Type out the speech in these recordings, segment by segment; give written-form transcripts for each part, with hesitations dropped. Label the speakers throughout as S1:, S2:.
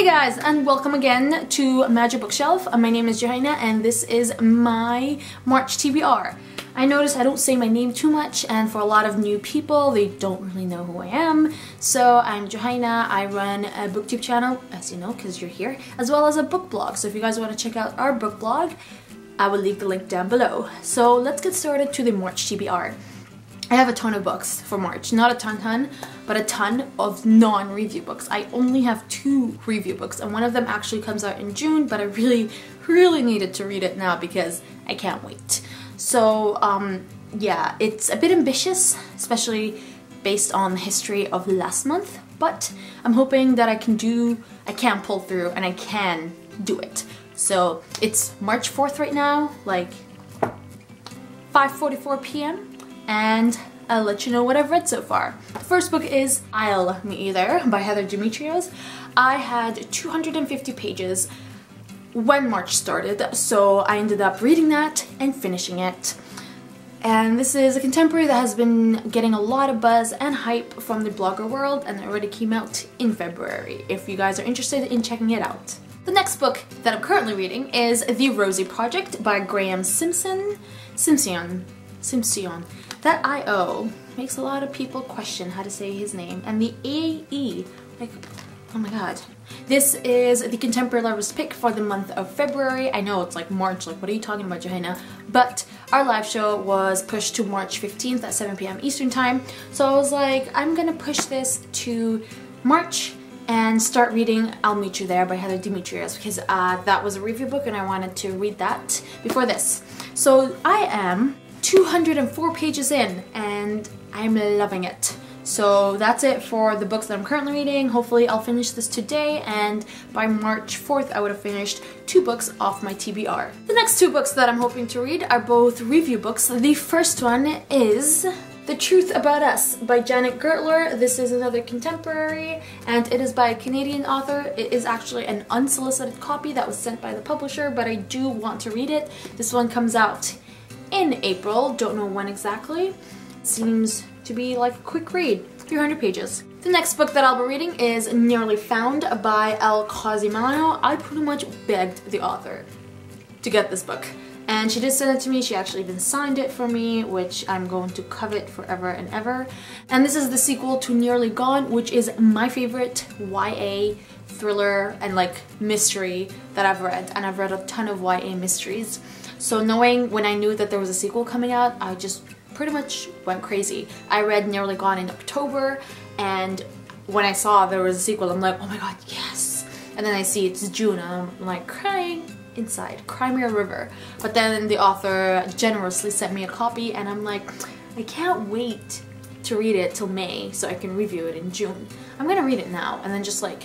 S1: guys, and welcome again to Majibookshelf. My name is Johanna and this is my March TBR. I notice I don't say my name too much, and for a lot of new people they don't really know who I am. So I'm Johanna. I run a booktube channel, as you know because you're here, as well as a book blog. So if you guys want to check out our book blog, I will leave the link down below. So let's get started to the March TBR. I have a ton of books for March. Not a ton, but a ton of non-review books. I only have 2 review books, and one of them actually comes out in June, but I really needed to read it now because I can't wait. So yeah, it's a bit ambitious, especially based on the history of last month, but I'm hoping that I can pull through and I can do it. So it's March 4th right now, like 5:44 p.m. and I'll let you know what I've read so far. The first book is I'll Me Either by Heather Demetrios. I had 250 pages when March started, so I ended up reading that and finishing it. And this is a contemporary that has been getting a lot of buzz and hype from the blogger world, and it already came out in February, if you guys are interested in checking it out. The next book that I'm currently reading is The Rosie Project by Graham Simpson. That I-O makes a lot of people question how to say his name, and the A-E, like, oh my god. This is the contemporary lover's pick for the month of February. I know it's like March, like what are you talking about, Johanna? But our live show was pushed to March 15th at 7 p.m. Eastern time, so I was like, I'm gonna push this to March and start reading I'll Meet You There by Heather Demetrios, because that was a review book and I wanted to read that before this. So I am 204 pages in and I'm loving it. So that's it for the books that I'm currently reading. Hopefully I'll finish this today, and by March 4th I would have finished 2 books off my TBR. The next 2 books that I'm hoping to read are both review books. The first one is The Truth About Us by Janet Gertler. This is another contemporary and it is by a Canadian author. It is actually an unsolicited copy that was sent by the publisher, but I do want to read it. This one comes out in April, don't know when exactly. Seems to be like a quick read, 300 pages. The next book that I'll be reading is Nearly Found by El Cosimano. I pretty much begged the author to get this book, and she did send it to me. She actually even signed it for me, which I'm going to covet forever and ever. And this is the sequel to Nearly Gone, which is my favorite YA thriller and like mystery that I've read, and I've read a ton of YA mysteries. So knowing when I knew that there was a sequel coming out, I just pretty much went crazy. I read Nearly Gone in October, and when I saw there was a sequel, I'm like, oh my god, yes! And then I see it's June, and I'm like crying inside, cry me a river. But then the author generously sent me a copy, and I'm like, I can't wait to read it till May so I can review it in June. I'm gonna read it now and then just like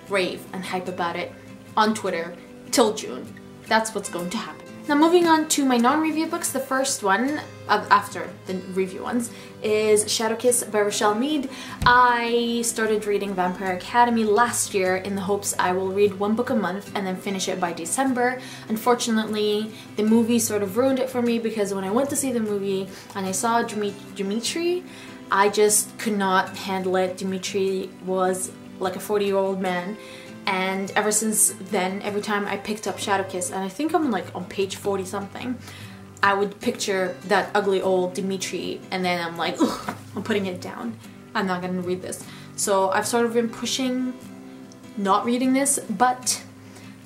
S1: rave and hype about it on Twitter till June. That's what's going to happen. Now moving on to my non-review books, the first one, after the review ones, is Shadow Kiss by Rochelle Mead. I started reading Vampire Academy last year in the hopes I will read 1 book a month and then finish it by December. Unfortunately, the movie sort of ruined it for me, because when I went to see the movie and I saw Dimitri, I just could not handle it. Dimitri was like a 40-year-old man. And ever since then, every time I picked up Shadow Kiss, and I think I'm like on page 40 something, I would picture that ugly old Dimitri, and then I'm like, ugh, I'm putting it down. I'm not gonna read this. So I've sort of been pushing not reading this, but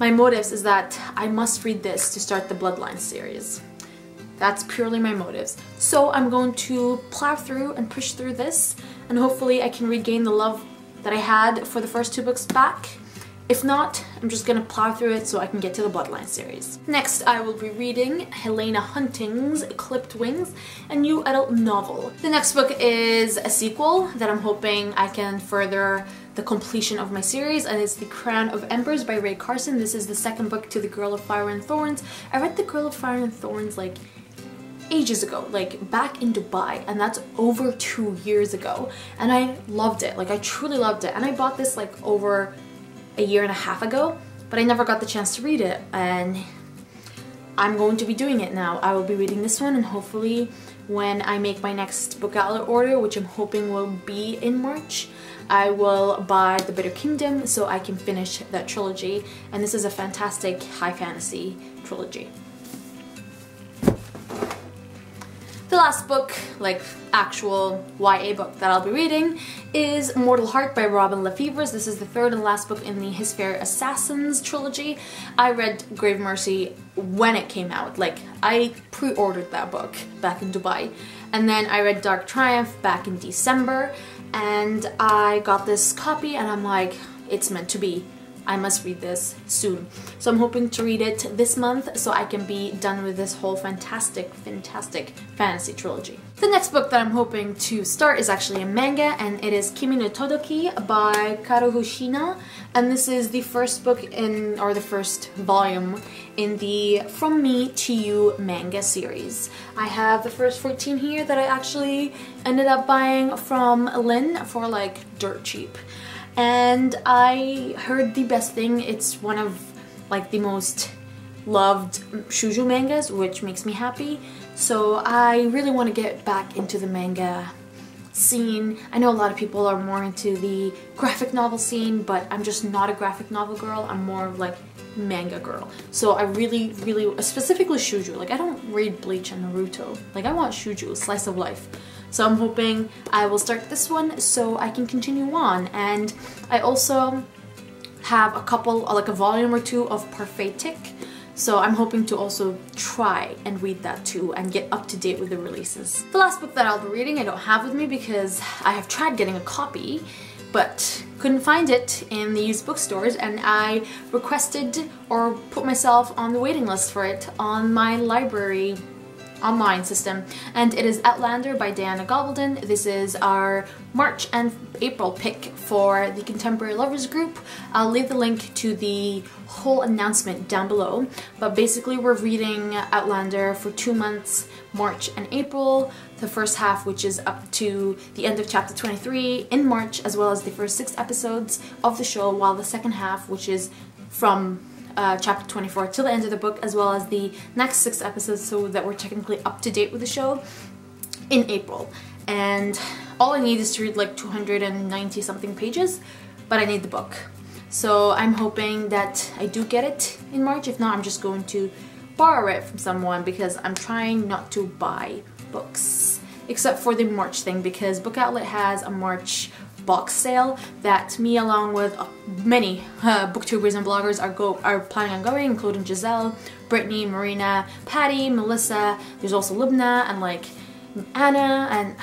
S1: my motives is that I must read this to start the Bloodline series. That's purely my motives. So I'm going to plow through and push through this, and hopefully I can regain the love that I had for the first 2 books back. If not, I'm just gonna plow through it so I can get to the Bloodline series. Next, I will be reading Helena Hunting's Clipped Wings, a new adult novel. The next book is a sequel that I'm hoping I can further the completion of my series, and it's The Crown of Embers by Ray Carson. This is the second book to The Girl of Fire and Thorns. I read The Girl of Fire and Thorns like ages ago, like back in Dubai, and that's over 2 years ago, and I loved it. Like I truly loved it, and I bought this like over a year and a half ago, but I never got the chance to read it, and I'm going to be doing it now. I will be reading this one, and hopefully when I make my next book outlet order, which I'm hoping will be in March, I will buy The Bitter Kingdom so I can finish that trilogy. And this is a fantastic high fantasy trilogy. The last book, like actual YA book that I'll be reading, is Mortal Heart by Robin Lefevre. This is the third and last book in the His Fair Assassins trilogy. I read Grave Mercy when it came out. Like, I pre-ordered that book back in Dubai. And then I read Dark Triumph back in December. And I got this copy and I'm like, it's meant to be. I must read this soon. So I'm hoping to read it this month so I can be done with this whole fantastic fantasy trilogy. The next book that I'm hoping to start is actually a manga, and it is Kimi no Todoki by Karuhu Shina. And this is the first book in, or the first volume in the From Me to You manga series. I have the first 14 here that I actually ended up buying from Lynn for like dirt cheap. And I heard the best thing. It's one of like the most loved shoujo mangas, which makes me happy. So I really want to get back into the manga scene. I know a lot of people are more into the graphic novel scene, but I'm just not a graphic novel girl. I'm more of like manga girl. So I really, specifically shoujo. Like, I don't read Bleach and Naruto. Like, I want shoujo, slice of life. So I'm hoping I will start this one so I can continue on. And I also have a couple, like a volume or two of Parfait Tick. So I'm hoping to also try and read that too and get up to date with the releases. The last book that I'll be reading I don't have with me because I have tried getting a copy but couldn't find it in the used bookstores, and I requested or put myself on the waiting list for it on my library online system, and it is Outlander by Diana Gobaldon. This is our March and April pick for the Contemporary Lovers group. I'll leave the link to the whole announcement down below, but basically we're reading Outlander for 2 months, March and April, the first half, which is up to the end of chapter 23 in March, as well as the first 6 episodes of the show, while the second half, which is from chapter 24 till the end of the book, as well as the next 6 episodes, so that we're technically up to date with the show, in April. And all I need is to read like 290 something pages, but I need the book. So I'm hoping that I do get it in March. If not, I'm just going to borrow it from someone because I'm trying not to buy books, except for the March thing, because Book Outlet has a March box sale that me, along with many booktubers and bloggers, are planning on going, including Giselle, Brittany, Marina, Patty, Melissa. There's also Lubna and like Anna, and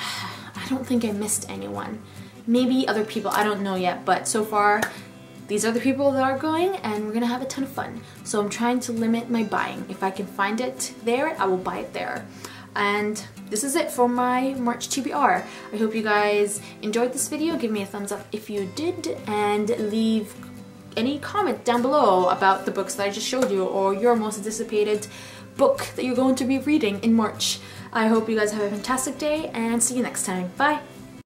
S1: I don't think I missed anyone. Maybe other people, I don't know yet, but so far these are the people that are going, and we're gonna have a ton of fun. So I'm trying to limit my buying. If I can find it there, I will buy it there. And this is it for my March TBR. I hope you guys enjoyed this video. Give me a thumbs up if you did, and leave any comment down below about the books that I just showed you, or your most anticipated book that you're going to be reading in March. I hope you guys have a fantastic day, and see you next time. Bye!